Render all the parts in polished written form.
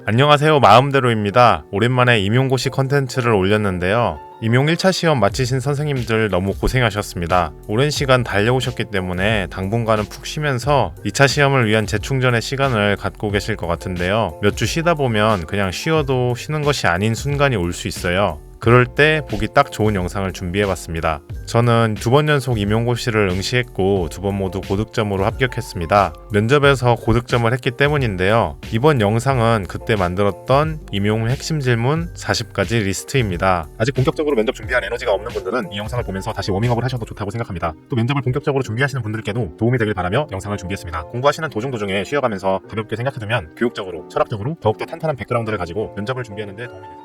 안녕하세요, 마음대로입니다. 오랜만에 임용고시 컨텐츠를 올렸는데요. 임용 1차 시험 마치신 선생님들 너무 고생하셨습니다. 오랜 시간 달려오셨기 때문에 당분간은 푹 쉬면서 2차 시험을 위한 재충전의 시간을 갖고 계실 것 같은데요. 몇 주 쉬다 보면 그냥 쉬어도 쉬는 것이 아닌 순간이 올 수 있어요. 그럴 때 보기 딱 좋은 영상을 준비해봤습니다. 저는 2번 연속 임용고시를 응시했고 2번 모두 고득점으로 합격했습니다. 면접에서 고득점을 했기 때문인데요. 이번 영상은 그때 만들었던 임용 핵심 질문 40가지 리스트입니다. 아직 본격적으로 면접 준비할 에너지가 없는 분들은 이 영상을 보면서 다시 워밍업을 하셔도 좋다고 생각합니다. 또 면접을 본격적으로 준비하시는 분들께도 도움이 되길 바라며 영상을 준비했습니다. 공부하시는 도중에 쉬어가면서 가볍게 생각해두면 교육적으로, 철학적으로 더욱더 탄탄한 백그라운드를 가지고 면접을 준비하는 데 도움이 됩니다.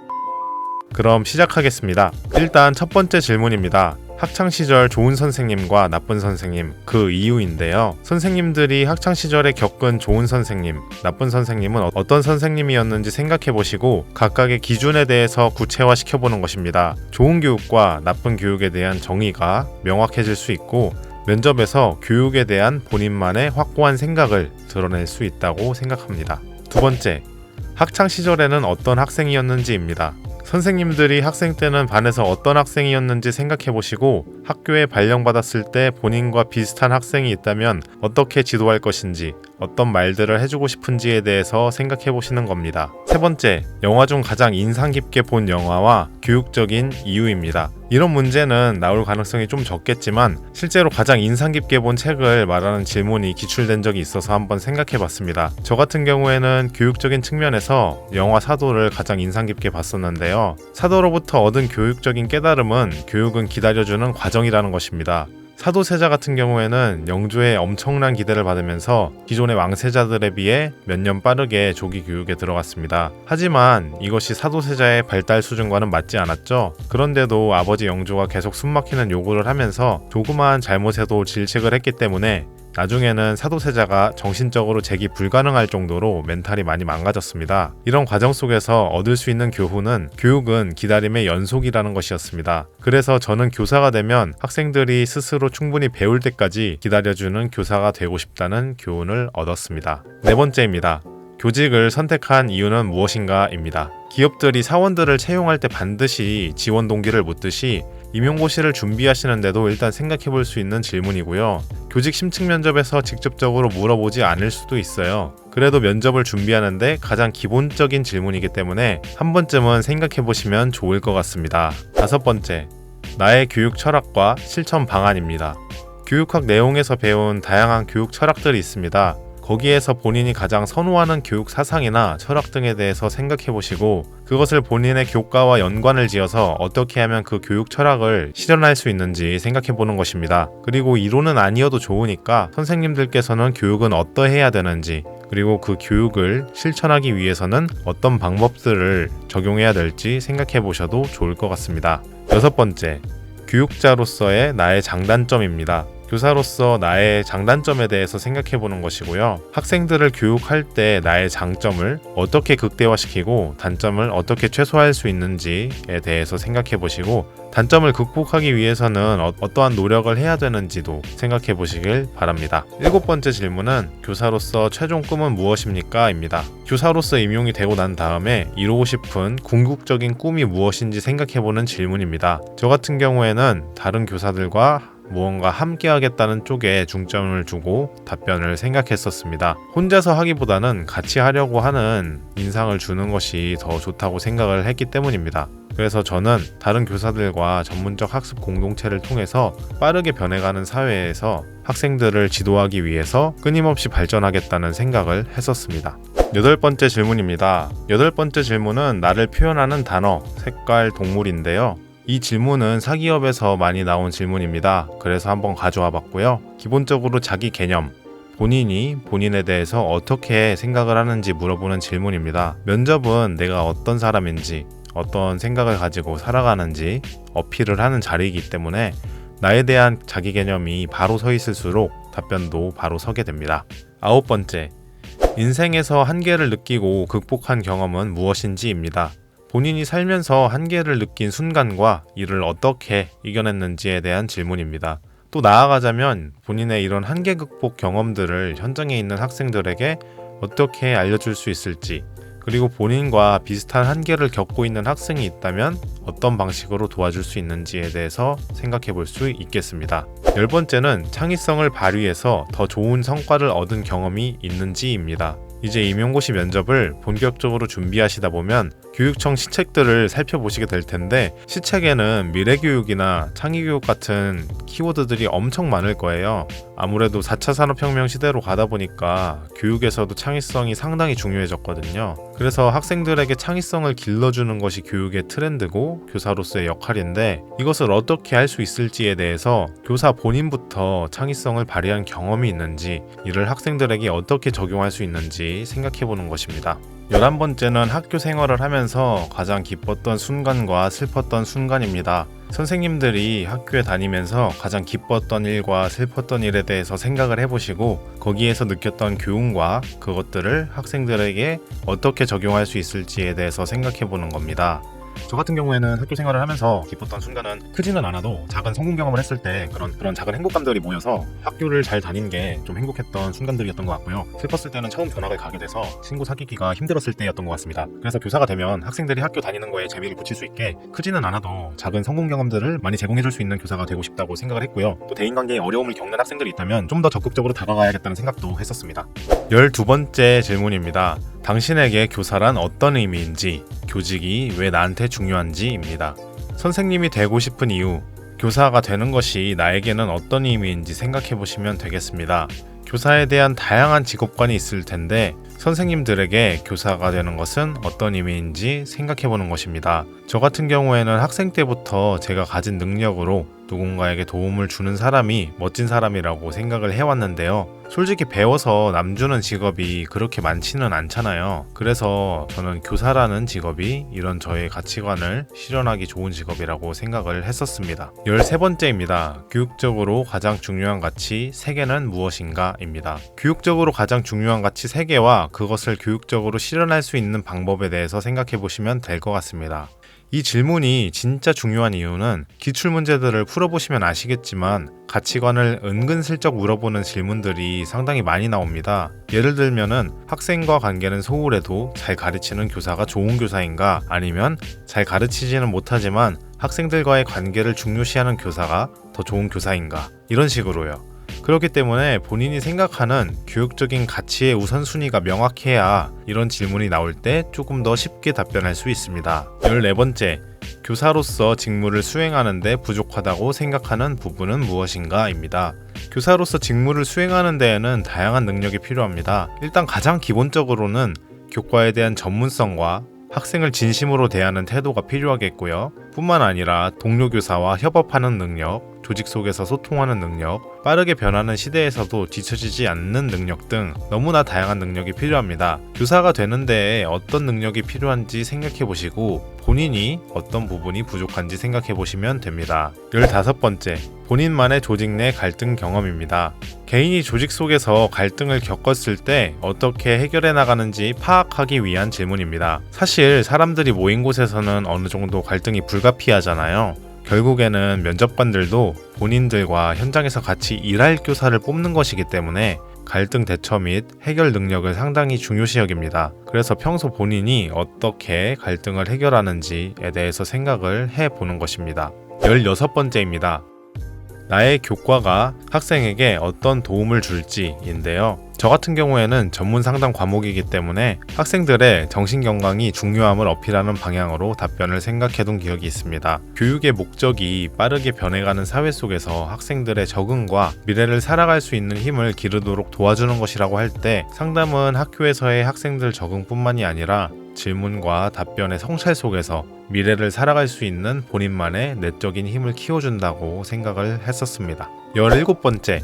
그럼 시작하겠습니다. 일단 첫 번째 질문입니다. 학창시절 좋은 선생님과 나쁜 선생님, 그 이유인데요. 선생님들이 학창시절에 겪은 좋은 선생님, 나쁜 선생님은 어떤 선생님이었는지 생각해보시고 각각의 기준에 대해서 구체화시켜보는 것입니다. 좋은 교육과 나쁜 교육에 대한 정의가 명확해질 수 있고 면접에서 교육에 대한 본인만의 확고한 생각을 드러낼 수 있다고 생각합니다. 두 번째, 학창시절에는 어떤 학생이었는지입니다. 선생님들이 학생 때는 반에서 어떤 학생이었는지 생각해보시고 학교에 발령받았을 때 본인과 비슷한 학생이 있다면 어떻게 지도할 것인지, 어떤 말들을 해주고 싶은지에 대해서 생각해보시는 겁니다. 세 번째, 영화 중 가장 인상 깊게 본 영화와 교육적인 이유입니다. 이런 문제는 나올 가능성이 좀 적겠지만 실제로 가장 인상 깊게 본 책을 말하는 질문이 기출된 적이 있어서 한번 생각해봤습니다. 저 같은 경우에는 교육적인 측면에서 영화 사도를 가장 인상 깊게 봤었는데요. 사도로부터 얻은 교육적인 깨달음은 교육은 기다려주는 과정이라는 것입니다. 사도세자 같은 경우에는 영조에 엄청난 기대를 받으면서 기존의 왕세자들에 비해 몇 년 빠르게 조기 교육에 들어갔습니다. 하지만 이것이 사도세자의 발달 수준과는 맞지 않았죠. 그런데도 아버지 영조가 계속 숨막히는 요구를 하면서 조그마한 잘못에도 질책을 했기 때문에 나중에는 사도세자가 정신적으로 재기 불가능할 정도로 멘탈이 많이 망가졌습니다. 이런 과정 속에서 얻을 수 있는 교훈은 교육은 기다림의 연속이라는 것이었습니다. 그래서 저는 교사가 되면 학생들이 스스로 충분히 배울 때까지 기다려주는 교사가 되고 싶다는 교훈을 얻었습니다. 네 번째입니다. 교직을 선택한 이유는 무엇인가입니다. 기업들이 사원들을 채용할 때 반드시 지원 동기를 묻듯이 임용고시를 준비하시는데도 일단 생각해볼 수 있는 질문이고요. 교직 심층 면접에서 직접적으로 물어보지 않을 수도 있어요. 그래도 면접을 준비하는데 가장 기본적인 질문이기 때문에 한 번쯤은 생각해보시면 좋을 것 같습니다. 다섯 번째, 나의 교육 철학과 실천 방안입니다. 교육학 내용에서 배운 다양한 교육 철학들이 있습니다. 거기에서 본인이 가장 선호하는 교육 사상이나 철학 등에 대해서 생각해보시고 그것을 본인의 교과와 연관을 지어서 어떻게 하면 그 교육 철학을 실현할 수 있는지 생각해보는 것입니다. 그리고 이론은 아니어도 좋으니까 선생님들께서는 교육은 어떠해야 되는지, 그리고 그 교육을 실천하기 위해서는 어떤 방법들을 적용해야 될지 생각해보셔도 좋을 것 같습니다. 여섯 번째, 교육자로서의 나의 장단점입니다. 교사로서 나의 장단점에 대해서 생각해보는 것이고요. 학생들을 교육할 때 나의 장점을 어떻게 극대화시키고 단점을 어떻게 최소화할 수 있는지에 대해서 생각해보시고 단점을 극복하기 위해서는 어떠한 노력을 해야 되는지도 생각해보시길 바랍니다. 일곱 번째 질문은 교사로서 최종 꿈은 무엇입니까? 입니다. 교사로서 임용이 되고 난 다음에 이루고 싶은 궁극적인 꿈이 무엇인지 생각해보는 질문입니다. 저 같은 경우에는 다른 교사들과 무언가 함께 하겠다는 쪽에 중점을 두고 답변을 생각했었습니다. 혼자서 하기보다는 같이 하려고 하는 인상을 주는 것이 더 좋다고 생각을 했기 때문입니다. 그래서 저는 다른 교사들과 전문적 학습 공동체를 통해서 빠르게 변해가는 사회에서 학생들을 지도하기 위해서 끊임없이 발전하겠다는 생각을 했었습니다. 여덟 번째 질문입니다. 여덟 번째 질문은 나를 표현하는 단어, 색깔, 동물인데요. 이 질문은 사기업에서 많이 나온 질문입니다. 그래서 한번 가져와 봤고요. 기본적으로 자기 개념, 본인이 본인에 대해서 어떻게 생각을 하는지 물어보는 질문입니다. 면접은 내가 어떤 사람인지, 어떤 생각을 가지고 살아가는지 어필을 하는 자리이기 때문에 나에 대한 자기 개념이 바로 서 있을수록 답변도 바로 서게 됩니다. 아홉 번째, 인생에서 한계를 느끼고 극복한 경험은 무엇인지입니다. 본인이 살면서 한계를 느낀 순간과 이를 어떻게 이겨냈는지에 대한 질문입니다. 또 나아가자면 본인의 이런 한계 극복 경험들을 현장에 있는 학생들에게 어떻게 알려줄 수 있을지, 그리고 본인과 비슷한 한계를 겪고 있는 학생이 있다면 어떤 방식으로 도와줄 수 있는지에 대해서 생각해 볼 수 있겠습니다. 10번째는 창의성을 발휘해서 더 좋은 성과를 얻은 경험이 있는지입니다. 이제 임용고시 면접을 본격적으로 준비하시다 보면 교육청 시책들을 살펴보시게 될 텐데, 시책에는 미래교육이나 창의교육 같은 키워드들이 엄청 많을 거예요. 아무래도 4차 산업혁명 시대로 가다 보니까 교육에서도 창의성이 상당히 중요해졌거든요. 그래서 학생들에게 창의성을 길러주는 것이 교육의 트렌드고 교사로서의 역할인데, 이것을 어떻게 할 수 있을지에 대해서 교사 본인부터 창의성을 발휘한 경험이 있는지, 이를 학생들에게 어떻게 적용할 수 있는지 생각해보는 것입니다. 11번째는 학교 생활을 하면서 가장 기뻤던 순간과 슬펐던 순간입니다. 선생님들이 학교에 다니면서 가장 기뻤던 일과 슬펐던 일에 대해서 생각을 해보시고, 거기에서 느꼈던 교훈과 그것들을 학생들에게 어떻게 적용할 수 있을지에 대해서 생각해보는 겁니다. 저 같은 경우에는 학교 생활을 하면서 기뻤던 순간은 크지는 않아도 작은 성공 경험을 했을 때 그런 작은 행복감들이 모여서 학교를 잘 다닌 게 좀 행복했던 순간들이었던 것 같고요. 슬펐을 때는 처음 전학을 가게 돼서 친구 사귀기가 힘들었을 때였던 것 같습니다. 그래서 교사가 되면 학생들이 학교 다니는 거에 재미를 붙일 수 있게 크지는 않아도 작은 성공 경험들을 많이 제공해줄 수 있는 교사가 되고 싶다고 생각을 했고요. 또 대인관계에 어려움을 겪는 학생들이 있다면 좀 더 적극적으로 다가가야겠다는 생각도 했었습니다. 12번째 질문입니다. 당신에게 교사란 어떤 의미인지, 교직이 왜 나한테 중요한지입니다. 선생님이 되고 싶은 이유, 교사가 되는 것이 나에게는 어떤 의미인지 생각해 보시면 되겠습니다. 교사에 대한 다양한 직업관이 있을 텐데, 선생님들에게 교사가 되는 것은 어떤 의미인지 생각해 보는 것입니다. 저 같은 경우에는 학생 때부터 제가 가진 능력으로 누군가에게 도움을 주는 사람이 멋진 사람이라고 생각을 해왔는데요. 솔직히 배워서 남주는 직업이 그렇게 많지는 않잖아요. 그래서 저는 교사라는 직업이 이런 저의 가치관을 실현하기 좋은 직업이라고 생각을 했었습니다. 13번째입니다. 교육적으로 가장 중요한 가치 3개는 무엇인가? 입니다. 교육적으로 가장 중요한 가치 3개와 그것을 교육적으로 실현할 수 있는 방법에 대해서 생각해 보시면 될 것 같습니다. 이 질문이 진짜 중요한 이유는 기출문제들을 풀어보시면 아시겠지만 가치관을 은근슬쩍 물어보는 질문들이 상당히 많이 나옵니다. 예를 들면은 학생과 관계는 소홀해도 잘 가르치는 교사가 좋은 교사인가, 아니면 잘 가르치지는 못하지만 학생들과의 관계를 중요시하는 교사가 더 좋은 교사인가, 이런 식으로요. 그렇기 때문에 본인이 생각하는 교육적인 가치의 우선순위가 명확해야 이런 질문이 나올 때 조금 더 쉽게 답변할 수 있습니다. 14번째, 교사로서 직무를 수행하는데 부족하다고 생각하는 부분은 무엇인가? 입니다. 교사로서 직무를 수행하는 데에는 다양한 능력이 필요합니다. 일단 가장 기본적으로는 교과에 대한 전문성과 학생을 진심으로 대하는 태도가 필요하겠고요. 뿐만 아니라 동료 교사와 협업하는 능력, 조직 속에서 소통하는 능력, 빠르게 변하는 시대에서도 뒤처지지 않는 능력 등 너무나 다양한 능력이 필요합니다. 교사가 되는 데에 어떤 능력이 필요한지 생각해 보시고 본인이 어떤 부분이 부족한지 생각해 보시면 됩니다. 15번째, 본인만의 조직 내 갈등 경험입니다. 개인이 조직 속에서 갈등을 겪었을 때 어떻게 해결해 나가는지 파악하기 위한 질문입니다. 사실 사람들이 모인 곳에서는 어느 정도 갈등이 불가피하잖아요. 결국에는 면접관들도 본인들과 현장에서 같이 일할 교사를 뽑는 것이기 때문에 갈등 대처 및 해결 능력을 상당히 중요시 여깁니다. 그래서 평소 본인이 어떻게 갈등을 해결하는지에 대해서 생각을 해보는 것입니다. 16번째입니다. 나의 교과가 학생에게 어떤 도움을 줄지인데요. 저 같은 경우에는 전문 상담 과목이기 때문에 학생들의 정신건강이 중요함을 어필하는 방향으로 답변을 생각해둔 기억이 있습니다. 교육의 목적이 빠르게 변해가는 사회 속에서 학생들의 적응과 미래를 살아갈 수 있는 힘을 기르도록 도와주는 것이라고 할 때, 상담은 학교에서의 학생들 적응뿐만이 아니라 질문과 답변의 성찰 속에서 미래를 살아갈 수 있는 본인만의 내적인 힘을 키워준다고 생각을 했었습니다. 17번째,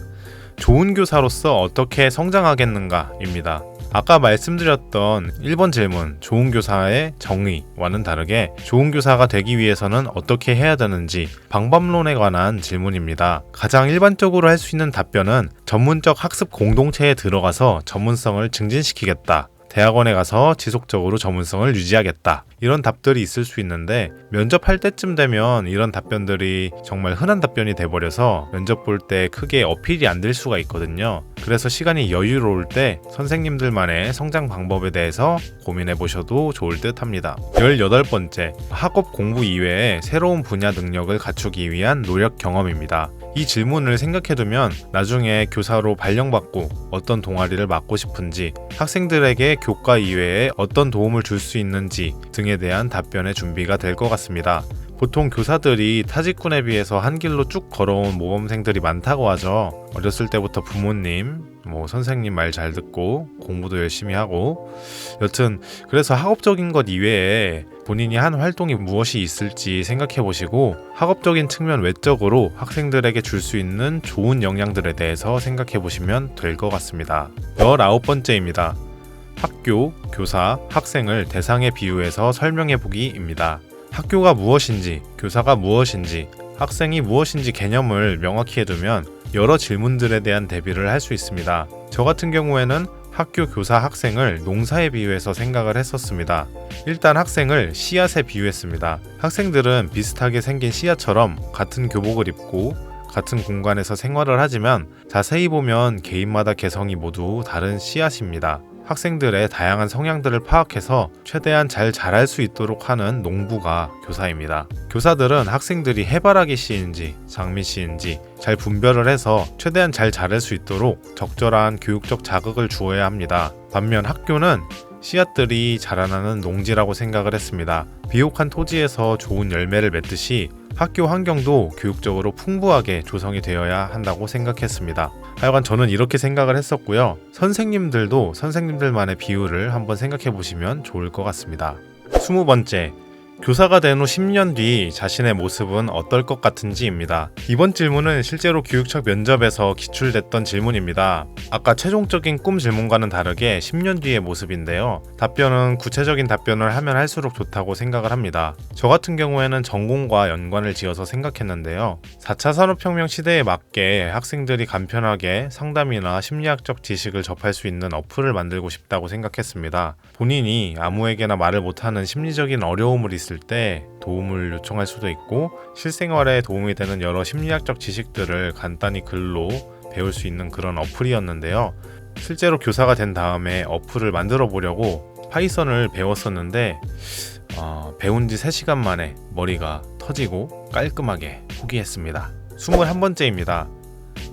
좋은 교사로서 어떻게 성장하겠는가? 입니다. 아까 말씀드렸던 1번 질문, 좋은 교사의 정의와는 다르게 좋은 교사가 되기 위해서는 어떻게 해야 되는지 방법론에 관한 질문입니다. 가장 일반적으로 할 수 있는 답변은 전문적 학습 공동체에 들어가서 전문성을 증진시키겠다, 대학원에 가서 지속적으로 전문성을 유지하겠다. 이런 답들이 있을 수 있는데 면접할 때쯤 되면 이런 답변들이 정말 흔한 답변이 돼버려서 면접 볼 때 크게 어필이 안 될 수가 있거든요. 그래서 시간이 여유로울 때 선생님들만의 성장 방법에 대해서 고민해 보셔도 좋을 듯 합니다. 18번째, 학업 공부 이외에 새로운 분야 능력을 갖추기 위한 노력 경험입니다. 이 질문을 생각해두면 나중에 교사로 발령받고 어떤 동아리를 맡고 싶은지, 학생들에게 교과 이외에 어떤 도움을 줄 수 있는지 등에 대한 답변의 준비가 될 것 같습니다. 보통 교사들이 타직군에 비해서 한 길로 쭉 걸어온 모범생들이 많다고 하죠. 어렸을 때부터 부모님, 선생님 말 잘 듣고 공부도 열심히 하고, 여튼 그래서 학업적인 것 이외에 본인이 한 활동이 무엇이 있을지 생각해 보시고 학업적인 측면 외적으로 학생들에게 줄 수 있는 좋은 영향들에 대해서 생각해 보시면 될 것 같습니다. 19번째입니다. 학교, 교사, 학생을 대상에 비유해서 설명해 보기입니다. 학교가 무엇인지, 교사가 무엇인지, 학생이 무엇인지 개념을 명확히 해두면 여러 질문들에 대한 대비를 할 수 있습니다. 저 같은 경우에는 학교, 교사, 학생을 농사에 비유해서 생각을 했었습니다. 일단 학생을 씨앗에 비유했습니다. 학생들은 비슷하게 생긴 씨앗처럼 같은 교복을 입고 같은 공간에서 생활을 하지만 자세히 보면 개인마다 개성이 모두 다른 씨앗입니다. 학생들의 다양한 성향들을 파악해서 최대한 잘 자랄 수 있도록 하는 농부가 교사입니다. 교사들은 학생들이 해바라기 씨인지 장미 씨인지 잘 분별을 해서 최대한 잘 자랄 수 있도록 적절한 교육적 자극을 주어야 합니다. 반면 학교는 씨앗들이 자라나는 농지라고 생각을 했습니다. 비옥한 토지에서 좋은 열매를 맺듯이 학교 환경도 교육적으로 풍부하게 조성이 되어야 한다고 생각했습니다. 하여간 저는 이렇게 생각을 했었고요. 선생님들도 선생님들만의 비유를 한번 생각해 보시면 좋을 것 같습니다. 20번째, 교사가 된 후 10년 뒤 자신의 모습은 어떨 것 같은지입니다. 이번 질문은 실제로 교육청 면접에서 기출됐던 질문입니다. 아까 최종적인 꿈 질문과는 다르게 10년 뒤의 모습인데요. 답변은 구체적인 답변을 하면 할수록 좋다고 생각을 합니다. 저 같은 경우에는 전공과 연관을 지어서 생각했는데요. 4차 산업혁명 시대에 맞게 학생들이 간편하게 상담이나 심리학적 지식을 접할 수 있는 어플을 만들고 싶다고 생각했습니다. 본인이 아무에게나 말을 못하는 심리적인 어려움을 있을 때 도움을 요청할 수도 있고 실생활에 도움이 되는 여러 심리학적 지식들을 간단히 글로 배울 수 있는 그런 어플이었는데요. 실제로 교사가 된 다음에 어플을 만들어 보려고 파이썬을 배웠었는데 배운 지 3시간 만에 머리가 터지고 깔끔하게 포기했습니다. 21번째입니다.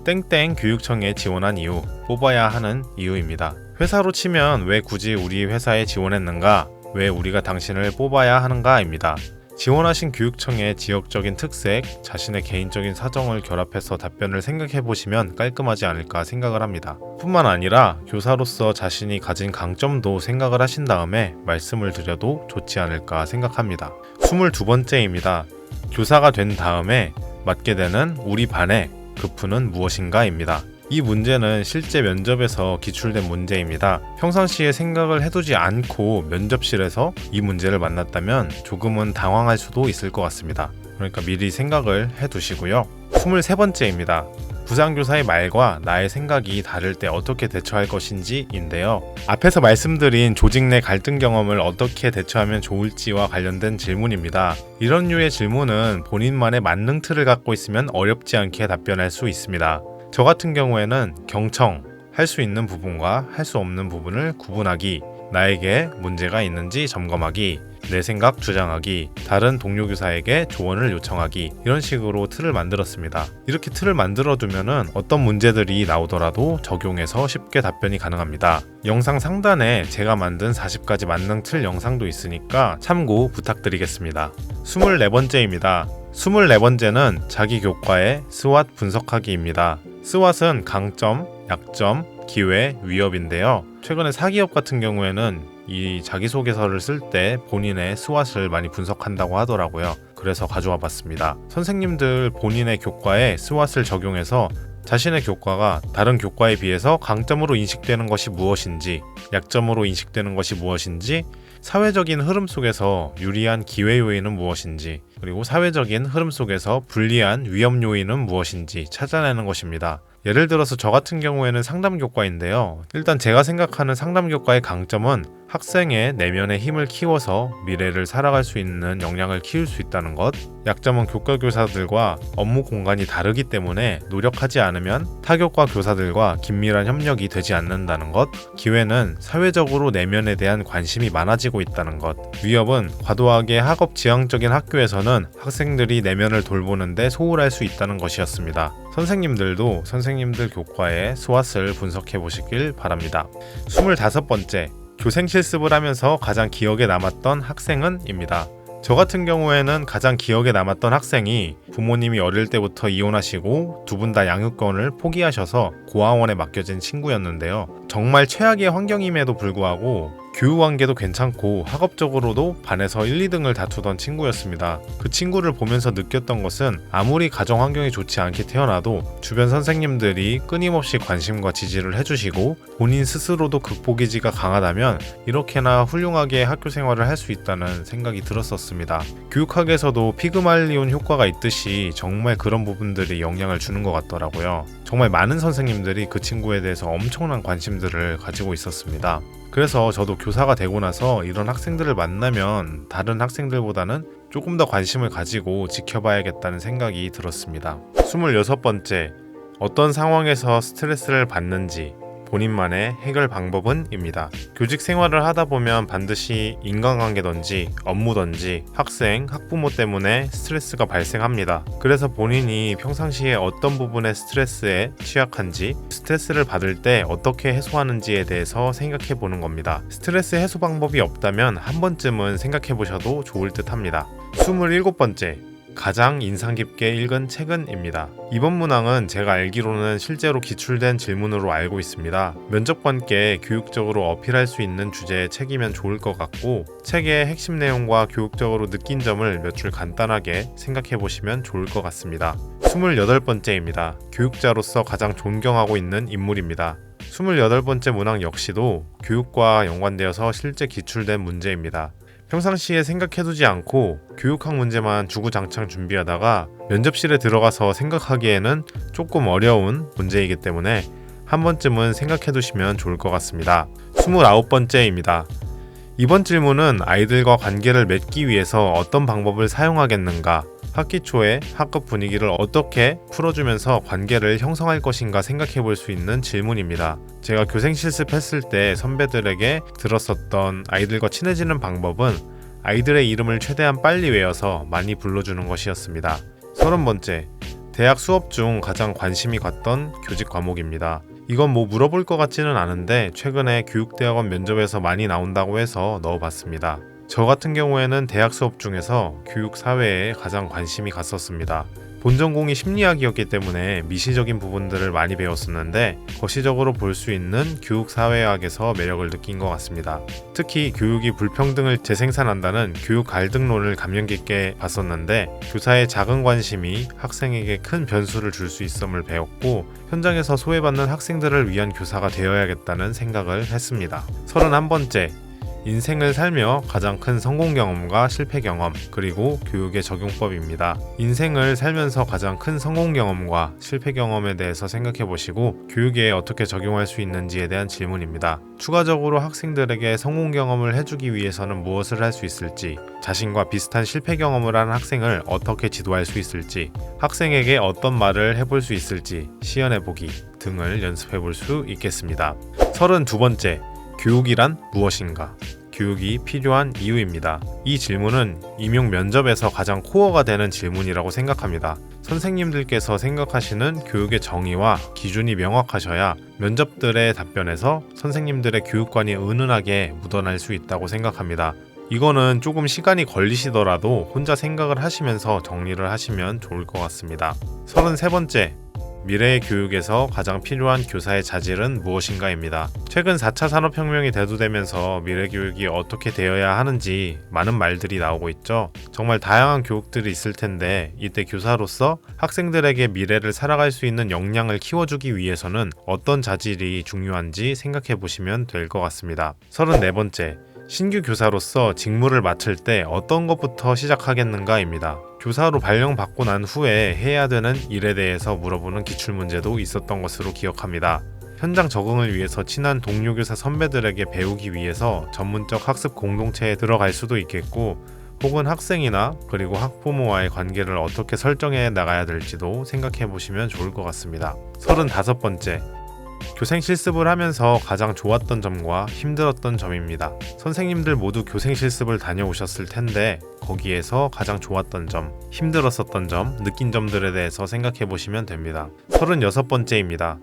땡땡 교육청에 지원한 이유, 뽑아야 하는 이유입니다. 회사로 치면 왜 굳이 우리 회사에 지원했는가? 왜 우리가 당신을 뽑아야 하는가입니다. 지원하신 교육청의 지역적인 특색, 자신의 개인적인 사정을 결합해서 답변을 생각해 보시면 깔끔하지 않을까 생각을 합니다. 뿐만 아니라 교사로서 자신이 가진 강점도 생각을 하신 다음에 말씀을 드려도 좋지 않을까 생각합니다. 22번째입니다. 교사가 된 다음에 맡게 되는 우리 반의 급부는 무엇인가입니다. 이 문제는 실제 면접에서 기출된 문제입니다. 평상시에 생각을 해두지 않고 면접실에서 이 문제를 만났다면 조금은 당황할 수도 있을 것 같습니다. 그러니까 미리 생각을 해두시고요. 23번째입니다. 부장교사의 말과 나의 생각이 다를 때 어떻게 대처할 것인지인데요. 앞에서 말씀드린 조직 내 갈등 경험을 어떻게 대처하면 좋을지와 관련된 질문입니다. 이런 류의 질문은 본인만의 만능 틀을 갖고 있으면 어렵지 않게 답변할 수 있습니다. 저 같은 경우에는 경청, 할 수 있는 부분과 할 수 없는 부분을 구분하기, 나에게 문제가 있는지 점검하기, 내 생각 주장하기, 다른 동료 교사에게 조언을 요청하기, 이런 식으로 틀을 만들었습니다. 이렇게 틀을 만들어두면은 어떤 문제들이 나오더라도 적용해서 쉽게 답변이 가능합니다. 영상 상단에 제가 만든 40가지 만능 틀 영상도 있으니까 참고 부탁드리겠습니다. 24번째입니다. 24번째는 자기 교과의 스왓 분석하기입니다. 스왓은 강점, 약점, 기회, 위협인데요. 최근에 사기업 같은 경우에는 이 자기소개서를 쓸 때 본인의 스왓을 많이 분석한다고 하더라고요. 그래서 가져와 봤습니다. 선생님들 본인의 교과에 스왓을 적용해서 자신의 교과가 다른 교과에 비해서 강점으로 인식되는 것이 무엇인지, 약점으로 인식되는 것이 무엇인지, 사회적인 흐름 속에서 유리한 기회 요인은 무엇인지, 그리고 사회적인 흐름 속에서 불리한 위험 요인은 무엇인지 찾아내는 것입니다. 예를 들어서 저 같은 경우에는 상담교과인데요. 일단 제가 생각하는 상담교과의 강점은 학생의 내면의 힘을 키워서 미래를 살아갈 수 있는 역량을 키울 수 있다는 것. 약점은 교과 교사들과 업무 공간이 다르기 때문에 노력하지 않으면 타교과 교사들과 긴밀한 협력이 되지 않는다는 것. 기회는 사회적으로 내면에 대한 관심이 많아지고 있다는 것. 위협은 과도하게 학업 지향적인 학교에서는 학생들이 내면을 돌보는데 소홀할 수 있다는 것이었습니다. 선생님들도 선생님들 교과의 수완을 분석해 보시길 바랍니다. 25번째, 교생 실습을 하면서 가장 기억에 남았던 학생은? 입니다. 저 같은 경우에는 가장 기억에 남았던 학생이 부모님이 어릴 때부터 이혼하시고 두 분 다 양육권을 포기하셔서 고아원에 맡겨진 친구였는데요. 정말 최악의 환경임에도 불구하고 교육관계도 괜찮고 학업적으로도 반에서 1, 2등을 다투던 친구였습니다. 그 친구를 보면서 느꼈던 것은 아무리 가정 환경이 좋지 않게 태어나도 주변 선생님들이 끊임없이 관심과 지지를 해주시고 본인 스스로도 극복의지가 강하다면 이렇게나 훌륭하게 학교 생활을 할 수 있다는 생각이 들었었습니다. 교육학에서도 피그말리온 효과가 있듯이 정말 그런 부분들이 영향을 주는 것 같더라고요. 정말 많은 선생님들이 그 친구에 대해서 엄청난 관심들을 가지고 있었습니다. 그래서 저도 교사가 되고 나서 이런 학생들을 만나면 다른 학생들보다는 조금 더 관심을 가지고 지켜봐야겠다는 생각이 들었습니다. 26번째, 어떤 상황에서 스트레스를 받는지 본인만의 해결 방법은? 입니다. 교직 생활을 하다 보면 반드시 인간관계든지 업무든지 학생, 학부모 때문에 스트레스가 발생합니다. 그래서 본인이 평상시에 어떤 부분의 스트레스에 취약한지, 스트레스를 받을 때 어떻게 해소하는지에 대해서 생각해 보는 겁니다. 스트레스 해소 방법이 없다면 한 번쯤은 생각해 보셔도 좋을 듯 합니다. 27번째, 가장 인상 깊게 읽은 책은? 입니다. 이번 문항은 제가 알기로는 실제로 기출된 질문으로 알고 있습니다. 면접관께 교육적으로 어필할 수 있는 주제의 책이면 좋을 것 같고 책의 핵심 내용과 교육적으로 느낀 점을 몇 줄 간단하게 생각해 보시면 좋을 것 같습니다. 28번째입니다. 교육자로서 가장 존경하고 있는 인물입니다. 28번째 문항 역시도 교육과 연관되어서 실제 기출된 문제입니다. 평상시에 생각해두지 않고 교육학 문제만 주구장창 준비하다가 면접실에 들어가서 생각하기에는 조금 어려운 문제이기 때문에 한 번쯤은 생각해두시면 좋을 것 같습니다. 29번째입니다. 이번 질문은 아이들과 관계를 맺기 위해서 어떤 방법을 사용하겠는가, 학기 초에 학급 분위기를 어떻게 풀어주면서 관계를 형성할 것인가 생각해 볼 수 있는 질문입니다. 제가 교생 실습했을 때 선배들에게 들었었던 아이들과 친해지는 방법은 아이들의 이름을 최대한 빨리 외워서 많이 불러주는 것이었습니다. 30번째, 대학 수업 중 가장 관심이 갔던 교직 과목입니다. 이건 뭐 물어볼 것 같지는 않은데 최근에 교육대학원 면접에서 많이 나온다고 해서 넣어봤습니다. 저 같은 경우에는 대학 수업 중에서 교육사회에 가장 관심이 갔었습니다. 본전공이 심리학이었기 때문에 미시적인 부분들을 많이 배웠었는데 거시적으로 볼 수 있는 교육사회학에서 매력을 느낀 것 같습니다. 특히 교육이 불평등을 재생산한다는 교육 갈등론을 감명 깊게 봤었는데 교사의 작은 관심이 학생에게 큰 변수를 줄 수 있음을 배웠고 현장에서 소외받는 학생들을 위한 교사가 되어야겠다는 생각을 했습니다. 31번째, 인생을 살며 가장 큰 성공 경험과 실패 경험, 그리고 교육의 적용법입니다. 인생을 살면서 가장 큰 성공 경험과 실패 경험에 대해서 생각해 보시고 교육에 어떻게 적용할 수 있는지에 대한 질문입니다. 추가적으로 학생들에게 성공 경험을 해주기 위해서는 무엇을 할 수 있을지, 자신과 비슷한 실패 경험을 한 학생을 어떻게 지도할 수 있을지, 학생에게 어떤 말을 해볼 수 있을지 시연해보기 등을 연습해 볼 수 있겠습니다. 32번째, 교육이란 무엇인가? 교육이 필요한 이유입니다. 이 질문은 임용 면접에서 가장 코어가 되는 질문이라고 생각합니다. 선생님들께서 생각하시는 교육의 정의와 기준이 명확하셔야 면접들의 답변에서 선생님들의 교육관이 은은하게 묻어날 수 있다고 생각합니다. 이거는 조금 시간이 걸리시더라도 혼자 생각을 하시면서 정리를 하시면 좋을 것 같습니다. 33번째, 미래의 교육에서 가장 필요한 교사의 자질은 무엇인가입니다. 최근 4차 산업혁명이 대두되면서 미래 교육이 어떻게 되어야 하는지 많은 말들이 나오고 있죠. 정말 다양한 교육들이 있을 텐데 이때 교사로서 학생들에게 미래를 살아갈 수 있는 역량을 키워주기 위해서는 어떤 자질이 중요한지 생각해 보시면 될 것 같습니다. 34번째, 신규 교사로서 직무를 맡을 때 어떤 것부터 시작하겠는가입니다. 교사로 발령받고 난 후에 해야 되는 일에 대해서 물어보는 기출문제도 있었던 것으로 기억합니다. 현장 적응을 위해서 친한 동료 교사 선배들에게 배우기 위해서 전문적 학습 공동체에 들어갈 수도 있겠고, 혹은 학생이나 그리고 학부모와의 관계를 어떻게 설정해 나가야 될지도 생각해 보시면 좋을 것 같습니다. 35번째, 교생 실습을 하면서 가장 좋았던 점과 힘들었던 점입니다. 선생님들 모두 교생 실습을 다녀오셨을 텐데 거기에서 가장 좋았던 점, 힘들었었던 점, 느낀 점들에 대해서 생각해 보시면 됩니다. 36번째입니다.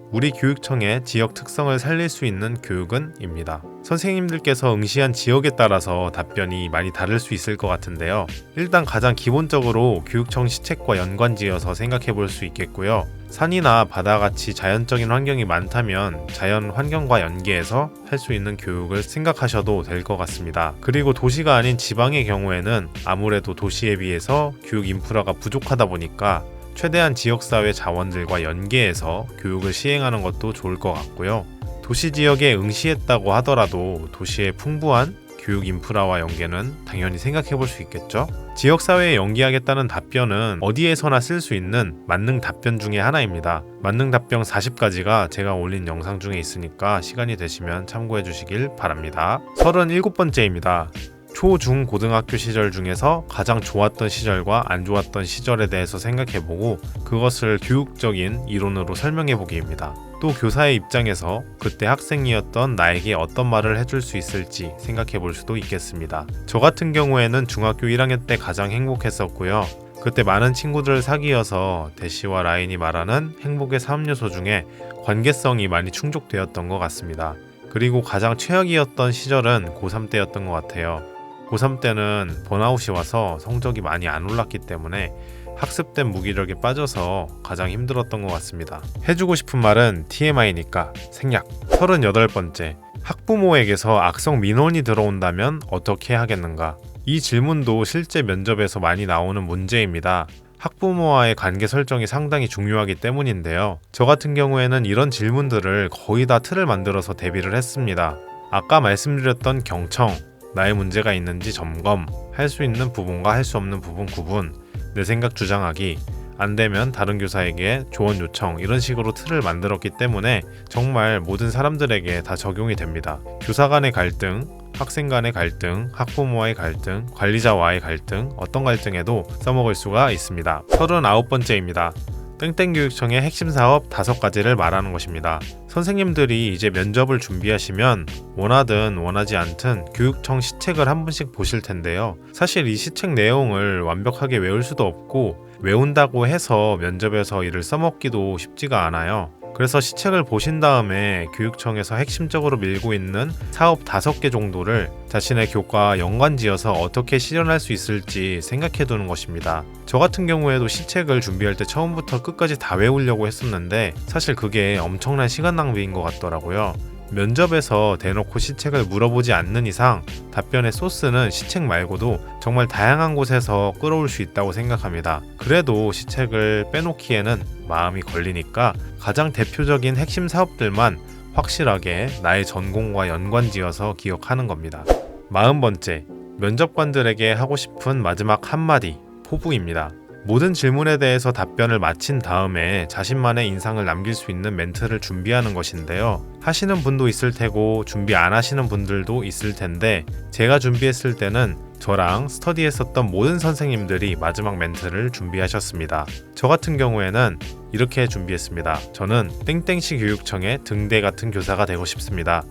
우리 교육청의 지역 특성을 살릴 수 있는 교육은? 입니다. 선생님들께서 응시한 지역에 따라서 답변이 많이 다를 수 있을 것 같은데요. 일단 가장 기본적으로 교육청 시책과 연관지어서 생각해 볼 수 있겠고요. 산이나 바다같이 자연적인 환경이 많다면 자연 환경과 연계해서 할 수 있는 교육을 생각하셔도 될 것 같습니다. 그리고 도시가 아닌 지방의 경우에는 아무래도 도시에 비해서 교육 인프라가 부족하다 보니까 최대한 지역사회 자원들과 연계해서 교육을 시행하는 것도 좋을 것 같고요. 도시 지역에 응시했다고 하더라도 도시의 풍부한 교육 인프라와 연계는 당연히 생각해 볼 수 있겠죠. 지역사회에 연계하겠다는 답변은 어디에서나 쓸 수 있는 만능 답변 중에 하나입니다. 만능 답변 40가지가 제가 올린 영상 중에 있으니까 시간이 되시면 참고해 주시길 바랍니다. 37번째입니다. 초, 중, 고등학교 시절 중에서 가장 좋았던 시절과 안 좋았던 시절에 대해서 생각해보고 그것을 교육적인 이론으로 설명해보기입니다. 또 교사의 입장에서 그때 학생이었던 나에게 어떤 말을 해줄 수 있을지 생각해볼 수도 있겠습니다. 저 같은 경우에는 중학교 1학년 때 가장 행복했었고요. 그때 많은 친구들을 사귀어서 대시와 라인이 말하는 행복의 3요소 중에 관계성이 많이 충족되었던 것 같습니다. 그리고 가장 최악이었던 시절은 고3 때였던 것 같아요. 고3 때는 번아웃이 와서 성적이 많이 안 올랐기 때문에 학습된 무기력에 빠져서 가장 힘들었던 것 같습니다. 해주고 싶은 말은 TMI니까 생략. 38번째, 학부모에게서 악성 민원이 들어온다면 어떻게 하겠는가? 이 질문도 실제 면접에서 많이 나오는 문제입니다. 학부모와의 관계 설정이 상당히 중요하기 때문인데요. 저 같은 경우에는 이런 질문들을 거의 다 틀을 만들어서 대비를 했습니다. 아까 말씀드렸던 경청, 나의 문제가 있는지 점검, 할 수 있는 부분과 할 수 없는 부분 구분, 내 생각 주장하기, 안 되면 다른 교사에게 조언 요청, 이런 식으로 틀을 만들었기 때문에 정말 모든 사람들에게 다 적용이 됩니다. 교사 간의 갈등, 학생 간의 갈등, 학부모와의 갈등, 관리자와의 갈등, 어떤 갈등에도 써먹을 수가 있습니다. 39번째입니다. 땡땡교육청의 핵심 사업 5가지를 말하는 것입니다. 선생님들이 이제 면접을 준비하시면 원하든 원하지 않든 교육청 시책을 한 번씩 보실 텐데요. 사실 이 시책 내용을 완벽하게 외울 수도 없고 외운다고 해서 면접에서 이를 써먹기도 쉽지가 않아요. 그래서 시책을 보신 다음에 교육청에서 핵심적으로 밀고 있는 사업 5개 정도를 자신의 교과와 연관지어서 어떻게 실현할 수 있을지 생각해 두는 것입니다. 저 같은 경우에도 시책을 준비할 때 처음부터 끝까지 다 외우려고 했었는데 사실 그게 엄청난 시간 낭비인 것 같더라고요. 면접에서 대놓고 시책을 물어보지 않는 이상 답변의 소스는 시책 말고도 정말 다양한 곳에서 끌어올 수 있다고 생각합니다. 그래도 시책을 빼놓기에는 마음이 걸리니까 가장 대표적인 핵심 사업들만 확실하게 나의 전공과 연관지어서 기억하는 겁니다. 40번째, 면접관들에게 하고 싶은 마지막 한마디, 포부입니다. 모든 질문에 대해서 답변을 마친 다음에 자신만의 인상을 남길 수 있는 멘트를 준비하는 것인데요. 하시는 분도 있을 테고 준비 안 하시는 분들도 있을 텐데 제가 준비했을 때는 저랑 스터디했었던 모든 선생님들이 마지막 멘트를 준비하셨습니다. 저 같은 경우에는 이렇게 준비했습니다. 저는 땡땡시 교육청의 등대 같은 교사가 되고 싶습니다.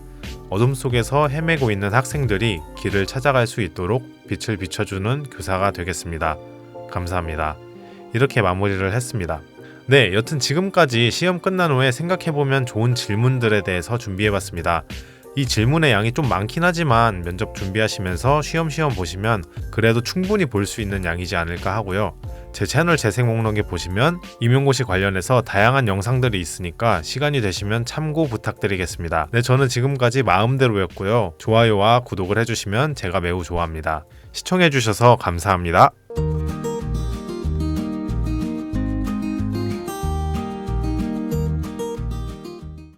어둠 속에서 헤매고 있는 학생들이 길을 찾아갈 수 있도록 빛을 비춰주는 교사가 되겠습니다. 감사합니다. 이렇게 마무리를 했습니다. 네, 여튼 지금까지 시험 끝난 후에 생각해보면 좋은 질문들에 대해서 준비해봤습니다. 이 질문의 양이 좀 많긴 하지만 면접 준비하시면서 쉬엄쉬엄 보시면 그래도 충분히 볼 수 있는 양이지 않을까 하고요. 제 채널 재생 목록에 보시면 임용고시 관련해서 다양한 영상들이 있으니까 시간이 되시면 참고 부탁드리겠습니다. 네, 저는 지금까지 마음대로였고요. 좋아요와 구독을 해주시면 제가 매우 좋아합니다. 시청해주셔서 감사합니다.